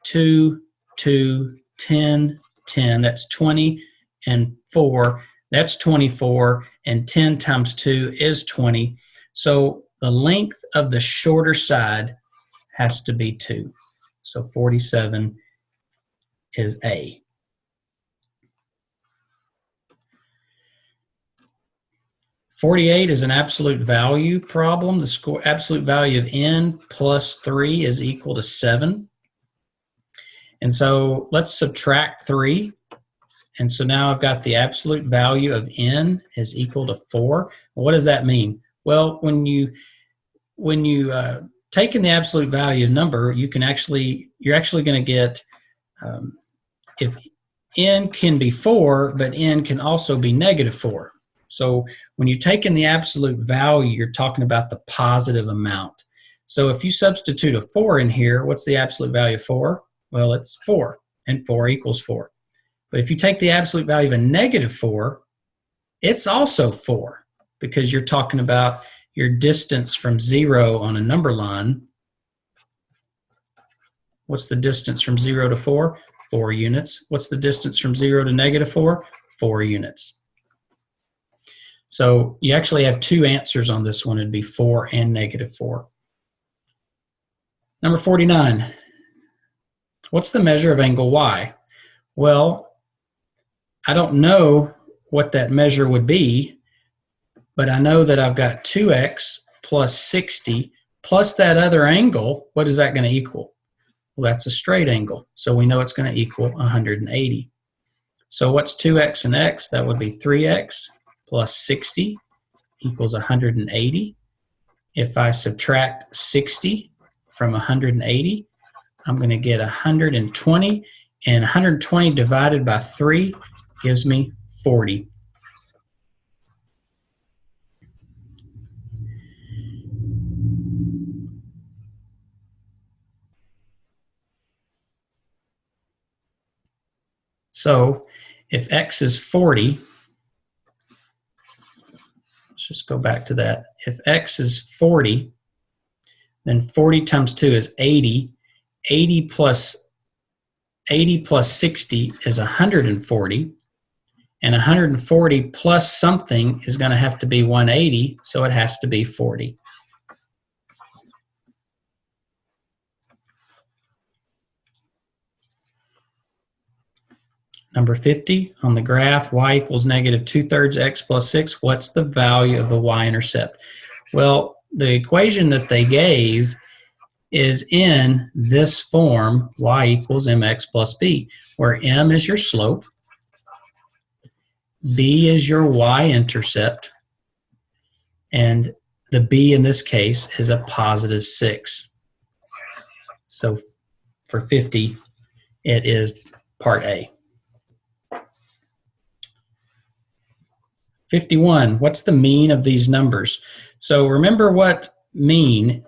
A: 2, 2, 10, 10. That's 20 and 4. That's 24, and 10 times 2 is 20. So the length of the shorter side has to be 2. So 47 is A. (48) is an absolute value problem. The absolute value of n plus 3 is equal to 7. And so let's subtract 3. And so now I've got the absolute value of n is equal to 4. Well, what does that mean? Well, when you take in the absolute value of number, you're actually going to get, if n can be 4, but n can also be -4. So when you take in the absolute value, you're talking about the positive amount. So if you substitute a 4 in here, what's the absolute value of 4? Well, it's 4, and 4 equals 4. But if you take the absolute value of a negative 4, it's also 4, because you're talking about your distance from 0 on a number line. What's the distance from 0 to 4? 4 units. What's the distance from 0 to negative 4? 4 units. So you actually have two answers on this one. It'd be 4 and negative 4. Number 49. What's the measure of angle y? Well, I don't know what that measure would be, but I know that I've got 2x plus 60 plus that other angle. What is that going to equal? Well, that's a straight angle, so we know it's going to equal 180. So what's 2x and x? That would be 3x plus 60 equals 180. If I subtract 60 from 180, I'm going to get 120, and 120 divided by 3 gives me 40. So if x is 40, let's just go back to that. If x is 40, then 40 times 2 is 80. 80 plus 60 is 140. And 140 plus something is going to have to be 180, so it has to be 40. Number 50, on the graph, y equals negative 2/3 x plus 6. What's the value of the y-intercept? Well, the equation that they gave is in this form, y equals mx plus b, where m is your slope, b is your y-intercept, and the b in this case is a positive 6. So for 50, it is part A. 51, what's the mean of these numbers? So remember what mean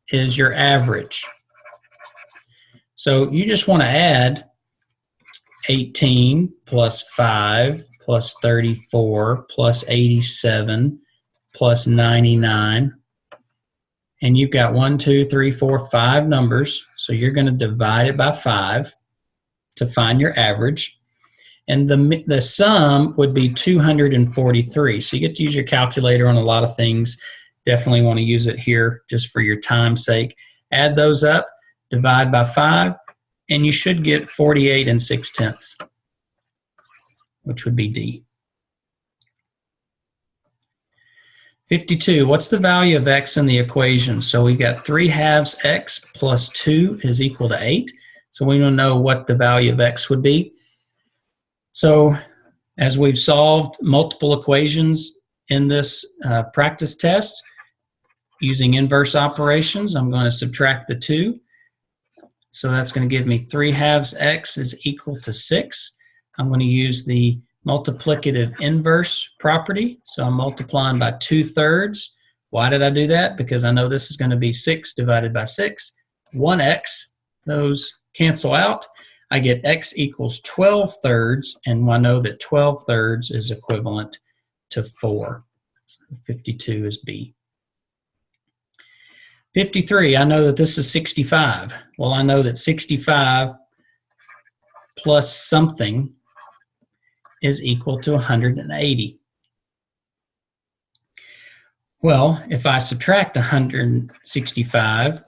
A: is your average. So you just want to add 18 plus 5 plus 34 plus 87 plus 99. And you've got 1, 2, 3, 4, 5 numbers. So you're going to divide it by 5 to find your average. And the sum would be 243. So you get to use your calculator on a lot of things. Definitely want to use it here just for your time's sake. Add those up, divide by 5, and you should get 48 6/10, which would be D. 52, what's the value of x in the equation? So we've got 3/2 x plus 2 is equal to 8. So we want to know what the value of x would be. So as we've solved multiple equations in this practice test using inverse operations, I'm going to subtract the 2. So that's going to give me 3/2 x is equal to 6. I'm going to use the multiplicative inverse property. So I'm multiplying by 2/3. Why did I do that? Because I know this is going to be 6 divided by 6. 1x, those cancel out. I get x equals 12/3, and I know that 12/3 is equivalent to 4. So 52 is B. 53, I know that this is 65. Well, I know that 65 plus something is equal to 180. Well, if I subtract 165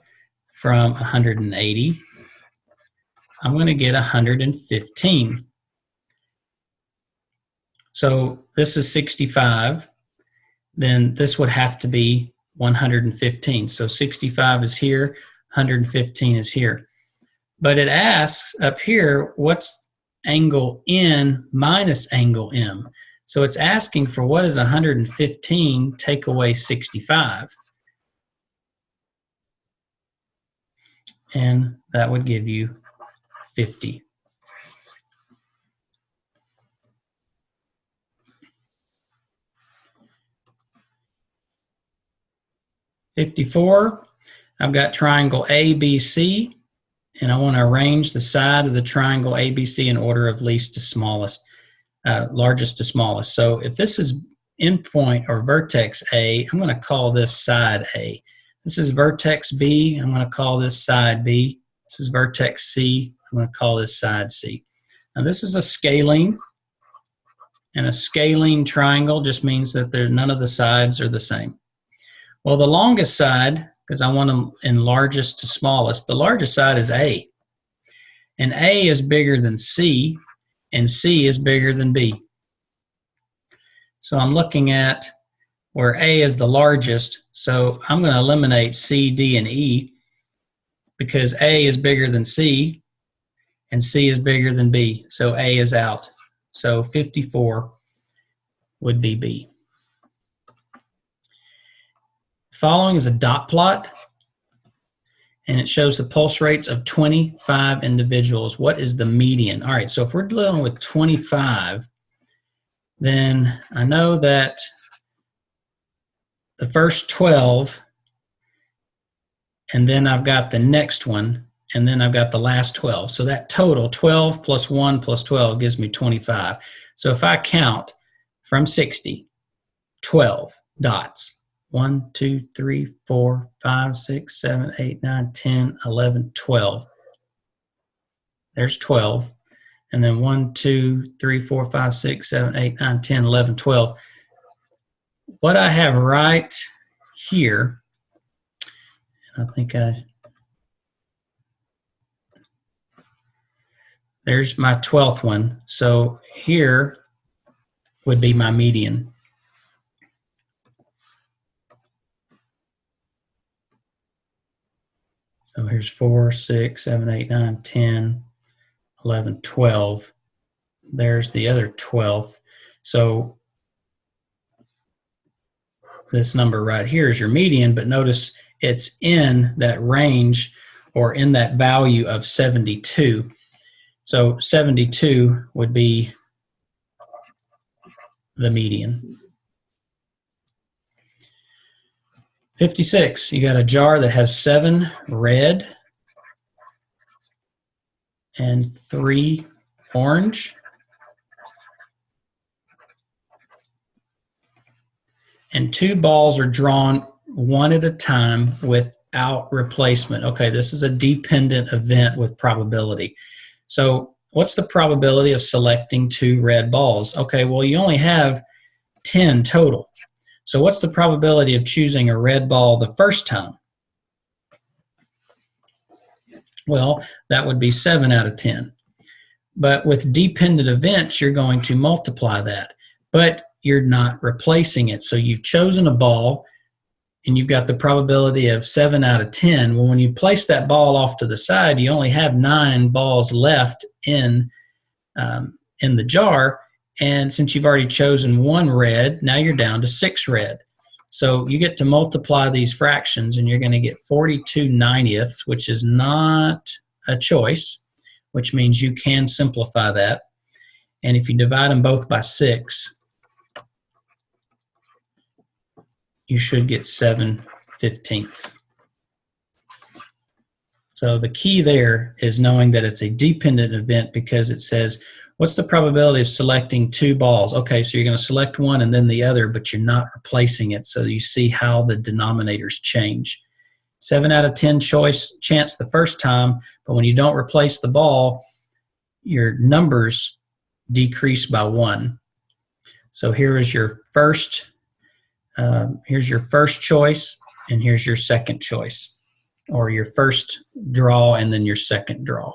A: from 180, I'm going to get 115. So this is 65. Then this would have to be 115. So 65 is here, 115 is here. But it asks up here, what's angle N minus angle M? So it's asking for what is 115 take away 65. And that would give you 50. 54, I've got triangle ABC, and I want to arrange the side of the triangle ABC in order of least to smallest, largest to smallest. So if this is endpoint or vertex A, I'm going to call this side A. This is vertex B, I'm going to call this side B. This is vertex C, I'm going to call this side C. Now this is a scalene, and a scalene triangle just means that none of the sides are the same. Well, the longest side, because I want them in largest to smallest, the largest side is A. And A is bigger than C, and C is bigger than B. So I'm looking at where A is the largest, so I'm going to eliminate C, D, and E because A is bigger than C, and C is bigger than B, so A is out. So 54 would be B. Following is a dot plot, and it shows the pulse rates of 25 individuals. What is the median? All right, so if we're dealing with 25, then I know that the first 12, and then I've got the next one, and then I've got the last 12. So that total, 12 plus 1 plus 12 gives me 25. So if I count from 60, 12 dots. 1, 2, 3, 4, 5, 6, 7, 8, 9, 10, 11, 12. There's 12. And then 1, 2, 3, 4, 5, 6, 7, 8, 9, 10, 11, 12. What I have right here, I think there's my 12th one. So here would be my median. So here's 4, 6, 7, 8, 9, 10, 11, 12. There's the other 12th. So this number right here is your median, but notice it's in that range or in that value of 72. So 72 would be the median. 56, you got a jar that has 7 red and 3 orange. And 2 balls are drawn one at a time without replacement. Okay, this is a dependent event with probability. So what's the probability of selecting 2 red balls? Okay, well, you only have 10 total. So what's the probability of choosing a red ball the first time? Well, that would be 7 out of 10. But with dependent events, you're going to multiply that. But you're not replacing it. So you've chosen a ball, and you've got the probability of 7 out of 10. Well, when you place that ball off to the side, you only have 9 balls left in the jar. And since you've already chosen 1 red, now you're down to 6 red. So you get to multiply these fractions, and you're going to get 42/90ths, which is not a choice, which means you can simplify that. And if you divide them both by 6, you should get 7/15. So the key there is knowing that it's a dependent event because it says, what's the probability of selecting 2 balls? Okay, so you're going to select one and then the other, but you're not replacing it. So you see how the denominators change. 7 out of 10 chance the first time, but when you don't replace the ball, your numbers decrease by 1. So here is your first. Here's your first choice, and here's your second choice, or your first draw and then your second draw.